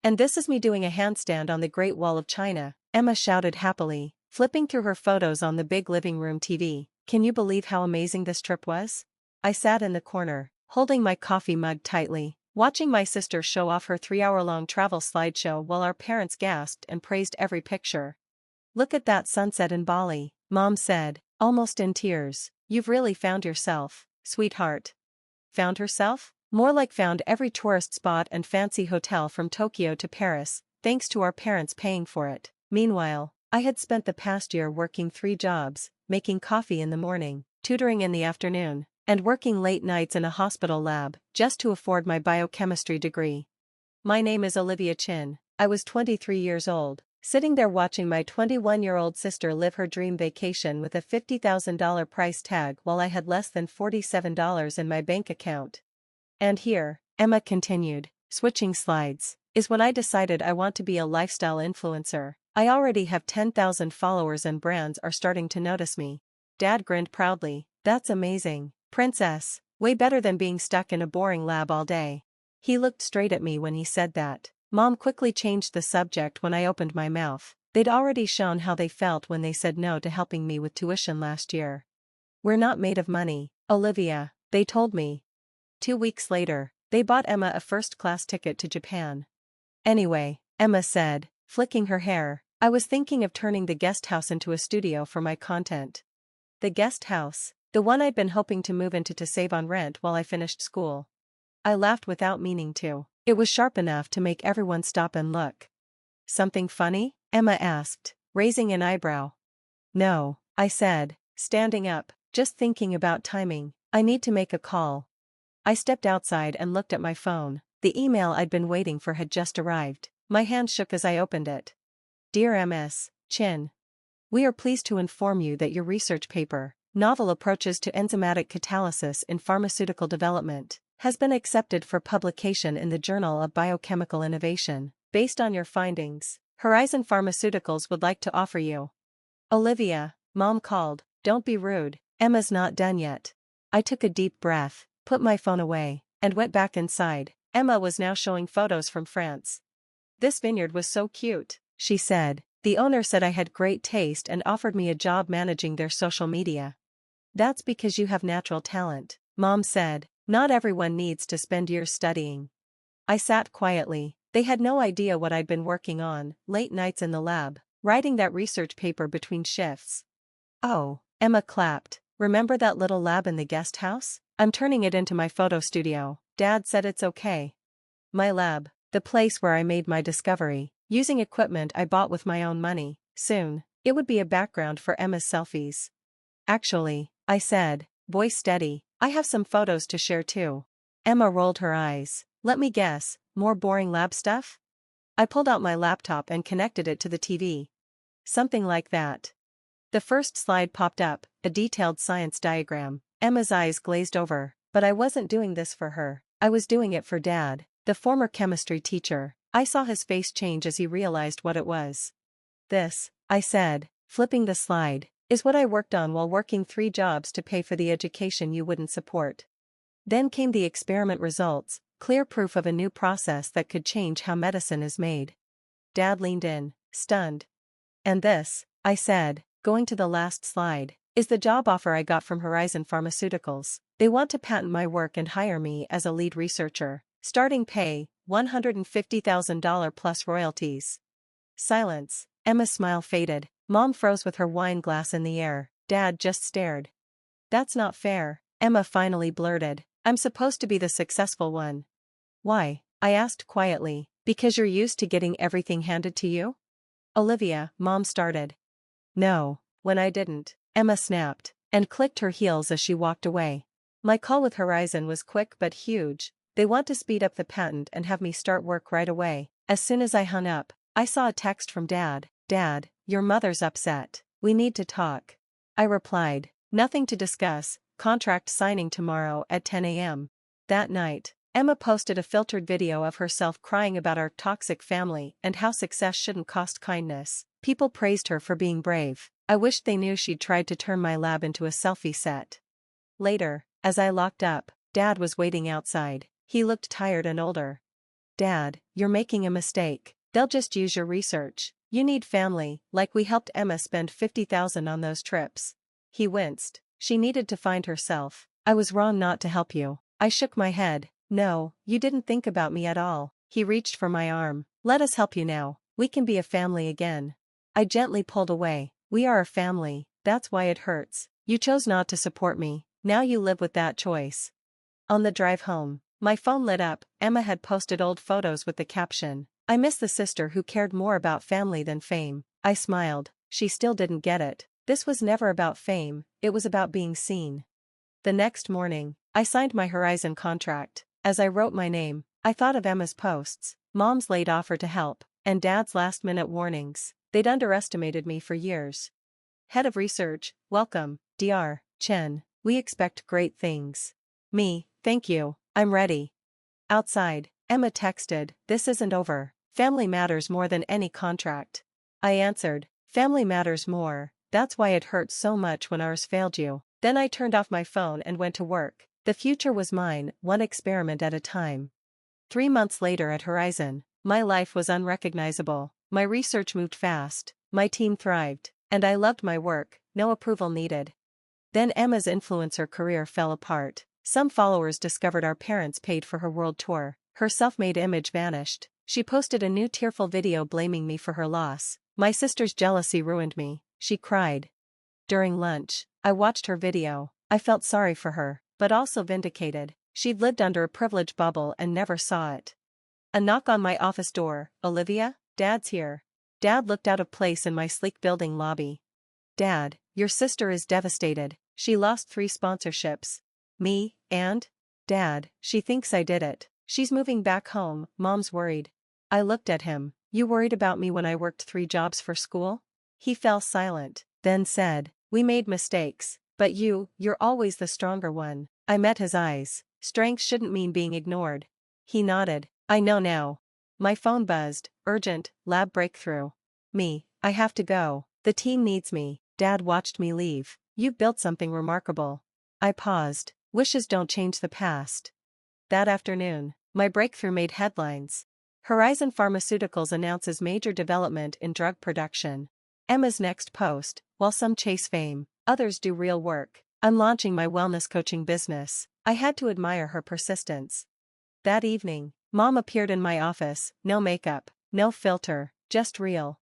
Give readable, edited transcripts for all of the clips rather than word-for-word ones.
And this is me doing a handstand on the Great Wall of China, Emma shouted happily, flipping through her photos on the big living room TV. Can you believe how amazing this trip was? I sat in the corner, holding my coffee mug tightly, watching my sister show off her 3-hour-long travel slideshow while our parents gasped and praised every picture. Look at that sunset in Bali, Mom said, almost in tears. You've really found yourself, sweetheart. Found herself? More like found every tourist spot and fancy hotel from Tokyo to Paris, thanks to our parents paying for it. Meanwhile, I had spent the past year working 3 jobs, making coffee in the morning, tutoring in the afternoon, and working late nights in a hospital lab, just to afford my biochemistry degree. My name is Olivia Chin. I was 23 years old, sitting there watching my 21-year-old sister live her dream vacation with a $50,000 price tag while I had less than $47 in my bank account. And here, Emma continued, switching slides, is when I decided I want to be a lifestyle influencer. I already have 10,000 followers and brands are starting to notice me. Dad grinned proudly. That's amazing, princess. Way better than being stuck in a boring lab all day. He looked straight at me when he said that. Mom quickly changed the subject when I opened my mouth. They'd already shown how they felt when they said no to helping me with tuition last year. We're not made of money, Olivia, they told me. 2 weeks later, they bought Emma a first-class ticket to Japan. Anyway, Emma said, flicking her hair, I was thinking of turning the guest house into a studio for my content. The guest house, the one I'd been hoping to move into to save on rent while I finished school. I laughed without meaning to. It was sharp enough to make everyone stop and look. Something funny? Emma asked, raising an eyebrow. No, I said, standing up, just thinking about timing. I need to make a call. I stepped outside and looked at my phone. The email I'd been waiting for had just arrived. My hand shook as I opened it. Dear Ms. Chin. We are pleased to inform you that your research paper, Novel Approaches to Enzymatic Catalysis in Pharmaceutical Development, has been accepted for publication in the Journal of Biochemical Innovation. Based on your findings, Horizon Pharmaceuticals would like to offer you. Olivia, Mom called. Don't be rude, Emma's not done yet. I took a deep breath, put my phone away, and went back inside. Emma was now showing photos from France. This vineyard was so cute, she said. The owner said I had great taste and offered me a job managing their social media. That's because you have natural talent, Mom said. Not everyone needs to spend years studying. I sat quietly. They had no idea what I'd been working on, late nights in the lab, writing that research paper between shifts. Oh, Emma clapped. Remember that little lab in the guest house? I'm turning it into my photo studio. Dad said it's okay. My lab, the place where I made my discovery, using equipment I bought with my own money. Soon, it would be a background for Emma's selfies. Actually, I said, voice steady, I have some photos to share too. Emma rolled her eyes. Let me guess, more boring lab stuff? I pulled out my laptop and connected it to the TV. Something like that. The first slide popped up, a detailed science diagram. Emma's eyes glazed over, but I wasn't doing this for her. I was doing it for Dad, the former chemistry teacher. I saw his face change as he realized what it was. This, I said, flipping the slide, is what I worked on while working 3 jobs to pay for the education you wouldn't support. Then came the experiment results, clear proof of a new process that could change how medicine is made. Dad leaned in, stunned. And this, I said, going to the last slide, is the job offer I got from Horizon Pharmaceuticals. They want to patent my work and hire me as a lead researcher. Starting pay, $150,000 plus royalties. Silence. Emma's smile faded. Mom froze with her wine glass in the air. Dad just stared. That's not fair, Emma finally blurted. I'm supposed to be the successful one. Why? I asked quietly. Because you're used to getting everything handed to you? Olivia, Mom started. No, when I didn't, Emma snapped, and clicked her heels as she walked away. My call with Horizon was quick but huge. They want to speed up the patent and have me start work right away. As soon as I hung up, I saw a text from Dad. Dad, your mother's upset. We need to talk. I replied, nothing to discuss, contract signing tomorrow at 10 a.m. That night, Emma posted a filtered video of herself crying about our toxic family and how success shouldn't cost kindness. People praised her for being brave. I wished they knew she'd tried to turn my lab into a selfie set. Later, as I locked up, Dad was waiting outside. He looked tired and older. Dad, you're making a mistake. They'll just use your research. You need family, like we helped Emma spend $50,000 on those trips. He winced. She needed to find herself. I was wrong not to help you. I shook my head. No, you didn't think about me at all. He reached for my arm. Let us help you now. We can be a family again. I gently pulled away. We are a family, that's why it hurts. You chose not to support me. Now you live with that choice. On the drive home, my phone lit up. Emma had posted old photos with the caption, "I miss the sister who cared more about family than fame." I smiled. She still didn't get it. This was never about fame, it was about being seen. The next morning, I signed my Horizon contract. As I wrote my name, I thought of Emma's posts, Mom's late offer to help, and Dad's last-minute warnings. They'd underestimated me for years. Head of Research, welcome, Dr. Chen. We expect great things. Me, thank you, I'm ready. Outside, Emma texted, "This isn't over. Family matters more than any contract." I answered, "Family matters more, that's why it hurts so much when ours failed you." Then I turned off my phone and went to work. The future was mine, one experiment at a time. 3 months later at Horizon, my life was unrecognizable. My research moved fast, my team thrived, and I loved my work, no approval needed. Then Emma's influencer career fell apart. Some followers discovered our parents paid for her world tour. Her self-made image vanished. She posted a new tearful video blaming me for her loss. My sister's jealousy ruined me, she cried. During lunch, I watched her video. I felt sorry for her, but also vindicated. She'd lived under a privilege bubble and never saw it. A knock on my office door. "Olivia, Dad's here." Dad looked out of place in my sleek building lobby. "Dad, your sister is devastated. She lost 3 sponsorships. Me, and? Dad, she thinks I did it. She's moving back home, Mom's worried." I looked at him. "You worried about me when I worked 3 jobs for school?" He fell silent, then said, "We made mistakes, but you're always the stronger one." I met his eyes. Strength shouldn't mean being ignored. He nodded. "I know now." My phone buzzed. "Urgent, lab breakthrough." Me, I have to go. The team needs me. Dad watched me leave. "You've built something remarkable." I paused. Wishes don't change the past. That afternoon, my breakthrough made headlines. Horizon Pharmaceuticals announces major development in drug production. Emma's next post, while some chase fame, others do real work. I'm launching my wellness coaching business. I had to admire her persistence. That evening, Mom appeared in my office, no makeup, no filter, just real.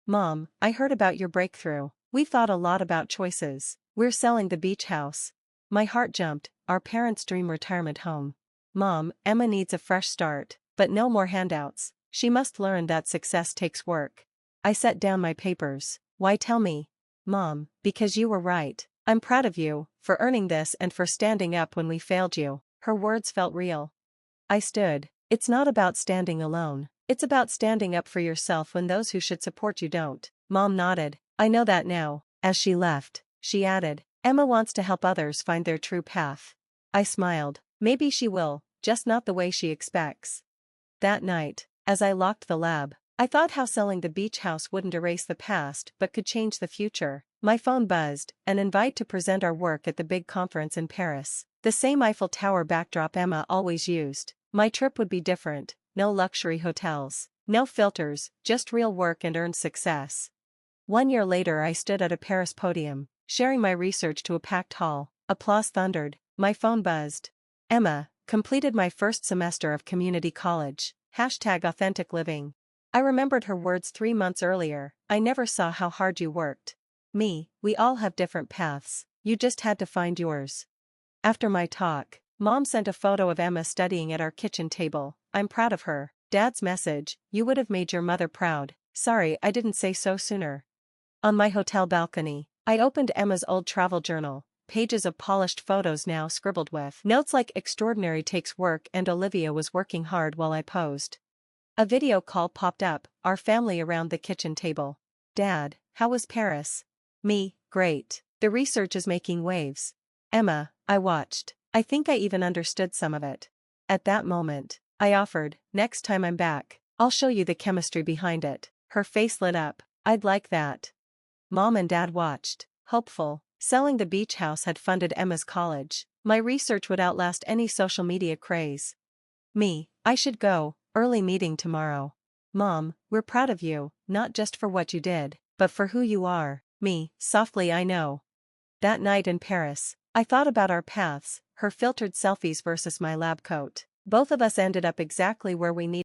"Mom, I heard about your breakthrough. We've thought a lot about choices. We're selling the beach house." My heart jumped, our parents' dream retirement home. "Mom, Emma needs a fresh start, but no more handouts. She must learn that success takes work." I set down my papers. "Why tell me?" "Mom, because you were right. I'm proud of you, for earning this and for standing up when we failed you." Her words felt real. I stood. It's not about standing alone. It's about standing up for yourself when those who should support you don't. Mom nodded. "I know that now." As she left, she added, "Emma wants to help others find their true path." I smiled. Maybe she will, just not the way she expects. That night, as I locked the lab, I thought how selling the beach house wouldn't erase the past but could change the future. My phone buzzed, an invite to present our work at the big conference in Paris. The same Eiffel Tower backdrop Emma always used. My trip would be different, no luxury hotels, no filters, just real work and earned success. 1 year later I stood at a Paris podium, sharing my research to a packed hall. Applause thundered. My phone buzzed. "Emma, completed my first semester of community college. #authentic living." I remembered her words 3 months earlier. "I never saw how hard you worked." Me, we all have different paths. You just had to find yours. After my talk, Mom sent a photo of Emma studying at our kitchen table. "I'm proud of her." Dad's message, "You would have made your mother proud. Sorry I didn't say so sooner." On my hotel balcony, I opened Emma's old travel journal, pages of polished photos now scribbled with notes like "Extraordinary takes work" and "Olivia was working hard while I posed." A video call popped up, our family around the kitchen table. "Dad, how was Paris?" Me, "Great. The research is making waves." Emma, I watched. I think I even understood some of it. At that moment, I offered, "Next time I'm back, I'll show you the chemistry behind it." Her face lit up. "I'd like that." Mom and Dad watched, hopeful. Selling the beach house had funded Emma's college. My research would outlast any social media craze. Me, "I should go. Early meeting tomorrow. Mom, we're proud of you, not just for what you did, but for who you are. Me, softly I know. That night in Paris, I thought about our paths, her filtered selfies versus my lab coat. Both of us ended up exactly where we needed